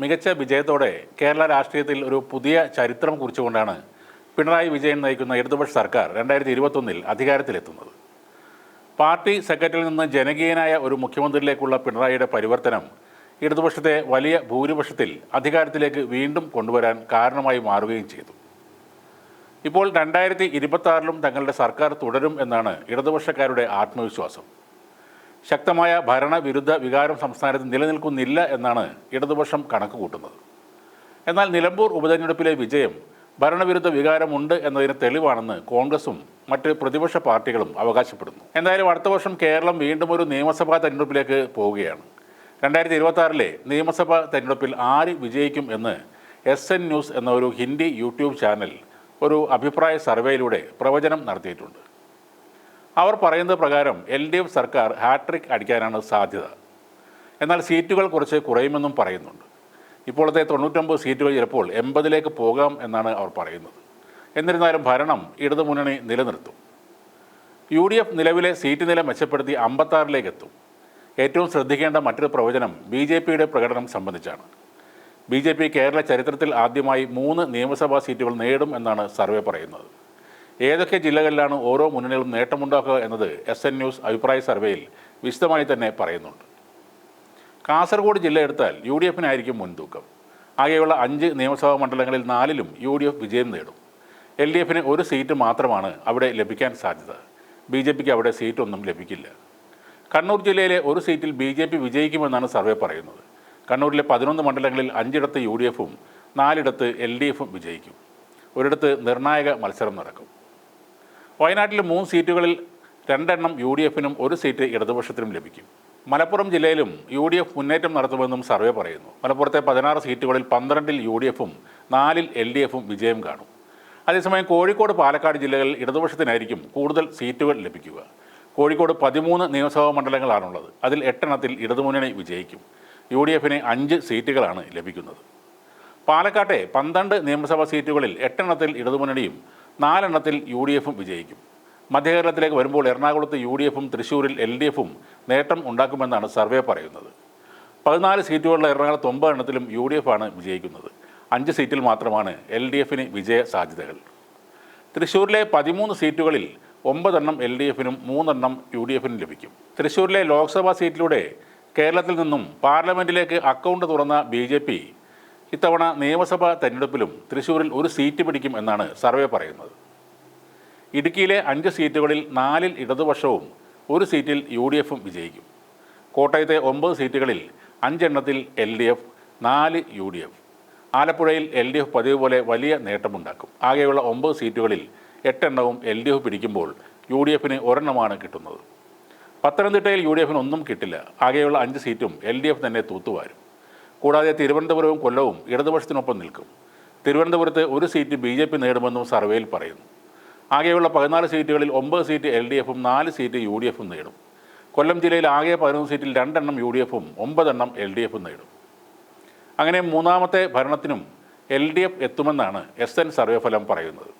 മികച്ച വിജയത്തോടെ കേരള രാഷ്ട്രീയത്തിൽ ഒരു പുതിയ ചരിത്രം കുറിച്ചുകൊണ്ടാണ് പിണറായി വിജയൻ നയിക്കുന്ന ഇടതുപക്ഷ സർക്കാർ 2021 അധികാരത്തിലെത്തുന്നത്. പാർട്ടി സെക്രട്ടറിയിൽ നിന്ന് ജനകീയനായ ഒരു മുഖ്യമന്ത്രിയിലേക്കുള്ള പിണറായിയുടെ പരിവർത്തനം ഇടതുപക്ഷത്തെ വലിയ ഭൂരിപക്ഷത്തിൽ അധികാരത്തിലേക്ക് വീണ്ടും കൊണ്ടുവരാൻ കാരണമായി മാറുകയും ചെയ്തു. ഇപ്പോൾ 2026 തങ്ങളുടെ സർക്കാർ തുടരും എന്നാണ് ഇടതുപക്ഷക്കാരുടെ ആത്മവിശ്വാസം. ശക്തമായ ഭരണവിരുദ്ധ വികാരം സംസ്ഥാനത്ത് നിലനിൽക്കുന്നില്ല എന്നാണ് ഇടതുപക്ഷം കണക്ക് കൂട്ടുന്നത്. എന്നാൽ നിലമ്പൂർ ഉപതെരഞ്ഞെടുപ്പിലെ വിജയം ഭരണവിരുദ്ധ വികാരമുണ്ട് എന്നതിന് തെളിവാണെന്ന് കോൺഗ്രസും മറ്റ് പ്രതിപക്ഷ പാർട്ടികളും അവകാശപ്പെടുന്നു. എന്തായാലും അടുത്ത വർഷം കേരളം വീണ്ടും ഒരു നിയമസഭാ തെരഞ്ഞെടുപ്പിലേക്ക് പോവുകയാണ്. 2026 നിയമസഭാ തെരഞ്ഞെടുപ്പിൽ ആര് വിജയിക്കും എന്ന് SN ന്യൂസ് എന്ന ഒരു ഹിന്ദി യൂട്യൂബ് ചാനൽ ഒരു അഭിപ്രായ സർവേയിലൂടെ പ്രവചനം നടത്തിയിട്ടുണ്ട്. അവർ പറയുന്നത് പ്രകാരം LDF സർക്കാർ ഹാട്രിക് അടിക്കാനാണ് സാധ്യത. എന്നാൽ സീറ്റുകൾ കുറച്ച് കുറയുമെന്നും പറയുന്നുണ്ട്. ഇപ്പോഴത്തെ 99 സീറ്റുകൾ ചിലപ്പോൾ 80 പോകാം എന്നാണ് അവർ പറയുന്നത്. എന്നിരുന്നാലും ഭരണം ഇടതുമുന്നണി നിലനിർത്തും. UDF നിലവിലെ സീറ്റ് നില മെച്ചപ്പെടുത്തി 56 എത്തും. ഏറ്റവും ശ്രദ്ധിക്കേണ്ട മറ്റൊരു പ്രവചനം BJPയുടെ പ്രകടനം സംബന്ധിച്ചാണ്. BJP കേരള ചരിത്രത്തിൽ ആദ്യമായി 3 നിയമസഭാ സീറ്റുകൾ നേടും എന്നാണ് സർവേ പറയുന്നത്. ഏതൊക്കെ ജില്ലകളിലാണ് ഓരോ മുന്നണികളും നേട്ടമുണ്ടാക്കുക എന്നത് SN ന്യൂസ് അഭിപ്രായ സർവേയിൽ വിശദമായി തന്നെ പറയുന്നുണ്ട്. കാസർഗോഡ് ജില്ല എടുത്താൽ UDFനായിരിക്കും മുൻതൂക്കം. ആകെയുള്ള 5 നിയമസഭാ മണ്ഡലങ്ങളിൽ 4ലും UDF വിജയം നേടും. LDFന് ഒരു സീറ്റ് മാത്രമാണ് അവിടെ ലഭിക്കാൻ സാധ്യത. BJPക്ക് അവിടെ സീറ്റൊന്നും ലഭിക്കില്ല. കണ്ണൂർ ജില്ലയിലെ ഒരു സീറ്റിൽ BJP വിജയിക്കുമെന്നാണ് സർവേ പറയുന്നത്. കണ്ണൂരിലെ 11 മണ്ഡലങ്ങളിൽ 5 UDFും 4 LDFും വിജയിക്കും. ഒരിടത്ത് നിർണായക മത്സരം നടക്കും. വയനാട്ടിൽ 3 സീറ്റുകളിൽ 2 UDFനും ഒരു സീറ്റ് ഇടതുപക്ഷത്തിനും ലഭിക്കും. മലപ്പുറം ജില്ലയിലും UDF മുന്നേറ്റം നടത്തുമെന്നും സർവേ പറയുന്നു. മലപ്പുറത്തെ 16 സീറ്റുകളിൽ 12 UDFും 4 LDFും വിജയം കാണും. അതേസമയം കോഴിക്കോട്, പാലക്കാട് ജില്ലകളിൽ ഇടതുപക്ഷത്തിനായിരിക്കും കൂടുതൽ സീറ്റുകൾ ലഭിക്കുക. കോഴിക്കോട് 13 നിയമസഭാ മണ്ഡലങ്ങളാണുള്ളത്. അതിൽ 8 ഇടതുമുന്നണി വിജയിക്കും. UDFന് 5 സീറ്റുകളാണ് ലഭിക്കുന്നത്. പാലക്കാട്ടെ 12 നിയമസഭാ സീറ്റുകളിൽ 8 ഇടതുമുന്നണിയും 4 UDFും വിജയിക്കും. മധ്യകേരളത്തിലേക്ക് വരുമ്പോൾ എറണാകുളത്ത് UDFും തൃശ്ശൂരിൽ LDFും നേട്ടം ഉണ്ടാക്കുമെന്നാണ് സർവേ പറയുന്നത്. 14 സീറ്റുകളുള്ള എറണാകുളത്ത് 9 UDFാണ് വിജയിക്കുന്നത്. 5 സീറ്റിൽ മാത്രമാണ് LDFന് വിജയ സാധ്യതകൾ. തൃശ്ശൂരിലെ 13 സീറ്റുകളിൽ 9 LDFനും 3 UDFനും ലഭിക്കും. തൃശ്ശൂരിലെ ലോക്സഭാ സീറ്റിലൂടെ കേരളത്തിൽ നിന്നും പാർലമെൻറ്റിലേക്ക് അക്കൗണ്ട് തുറന്ന BJP ഇത്തവണ നിയമസഭാ തെരഞ്ഞെടുപ്പിലും തൃശ്ശൂരിൽ ഒരു സീറ്റ് പിടിക്കും എന്നാണ് സർവേ പറയുന്നത്. ഇടുക്കിയിലെ 5 സീറ്റുകളിൽ 4 ഇടതുപക്ഷവും ഒരു സീറ്റിൽ UDFും വിജയിക്കും. കോട്ടയത്തെ 9 സീറ്റുകളിൽ 5 LDF, 4 UDF. ആലപ്പുഴയിൽ LDF പതിവ് പോലെ വലിയ നേട്ടമുണ്ടാക്കും. ആകെയുള്ള 9 സീറ്റുകളിൽ 8 LDF പിടിക്കുമ്പോൾ UDFന് 1 കിട്ടുന്നത്. പത്തനംതിട്ടയിൽ UDFന് ഒന്നും കിട്ടില്ല. ആകെയുള്ള 5 സീറ്റും LDF തന്നെ തൂത്തുവാരും. കൂടാതെ തിരുവനന്തപുരവും കൊല്ലവും ഇടതുപക്ഷത്തിനൊപ്പം നിൽക്കും. തിരുവനന്തപുരത്ത് ഒരു സീറ്റ് BJP നേടുമെന്നും സർവേയിൽ പറയുന്നു. ആകെയുള്ള 14 സീറ്റുകളിൽ 9 സീറ്റ് LDFും 4 സീറ്റ് UDFും നേടും. കൊല്ലം ജില്ലയിൽ ആകെ 11 സീറ്റിൽ 2 UDFും 9 LDFും നേടും. അങ്ങനെ മൂന്നാമത്തെ ഭരണത്തിനും LDF എത്തുമെന്നാണ് SN സർവേ ഫലം പറയുന്നത്.